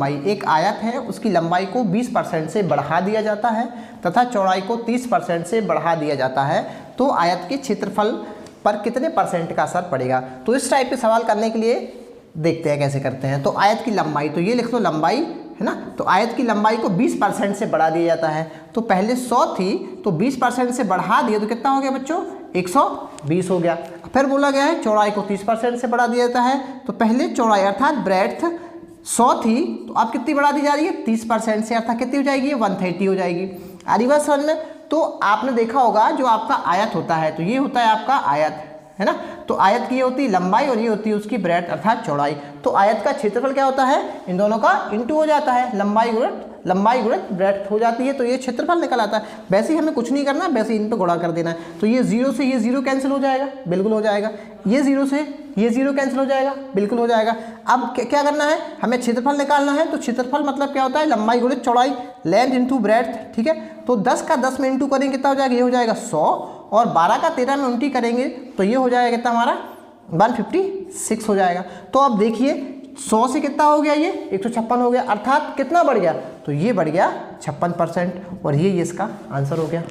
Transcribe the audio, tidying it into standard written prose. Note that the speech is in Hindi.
लंबाई एक आयत है, उसकी लंबाई को 20% से बढ़ा दिया जाता है तथा चौड़ाई को 30% से बढ़ा दिया जाता है, तो आयत के क्षेत्रफल पर कितने परसेंट का असर पड़ेगा। तो इस टाइप के सवाल करने के लिए देखते हैं कैसे करते हैं। तो आयत की लंबाई, तो ये लिख लो लंबाई है ना, तो आयत की लंबाई को 20% से बढ़ा दिया जाता है। तो पहले 100 थी तो 20% से बढ़ा दिए तो कितना हो गया बच्चों, 120 हो गया। फिर बोला गया है चौड़ाई को 30% से बढ़ा दिया जाता है, तो पहले चौड़ाई अर्थात ब्रेड्थ 100 थी तो अब कितनी बढ़ा दी जा रही है, 30% से, अर्थात कितनी हो जाएगी, 130 हो जाएगी। आ रही बात समझ में। तो आपने देखा होगा जो आपका आयत होता है, तो ये होता है आपका आयत है ना, तो आयत की ये होती है लंबाई और ये होती है उसकी ब्रेड्थ अर्थात चौड़ाई। तो आयत का क्षेत्रफल क्या होता है, इन दोनों का इंटू हो जाता है, लंबाई गुणित ब्रेड्थ हो जाती है, तो ये क्षेत्रफल निकल आता है। वैसे ही हमें कुछ नहीं करना, वैसे इन पे गुणा कर देना है। तो ये 0 से ये 0 कैंसिल हो जाएगा, बिल्कुल हो जाएगा। ये 0 से ये 0 कैंसिल हो जाएगा, बिल्कुल हो जाएगा। अब क्या करना है, हमें क्षेत्रफल निकालना है। तो क्षेत्रफल मतलब क्या होता है, लंबाई गुणित चौड़ाई, लेंथ इंटू ब्रेड्थ, ठीक है। तो 10 का 10 में इंटू करेंगे कितना हो जाएगा, ये हो जाएगा 100, और 12 का 13 में उल्टी करेंगे तो ये हो जाएगा कितना हमारा 156 हो जाएगा। तो अब देखिए 100 से कितना हो गया, ये 156 हो गया, अर्थात कितना बढ़ गया, तो ये बढ़ गया 56%, और ये इसका आंसर हो गया।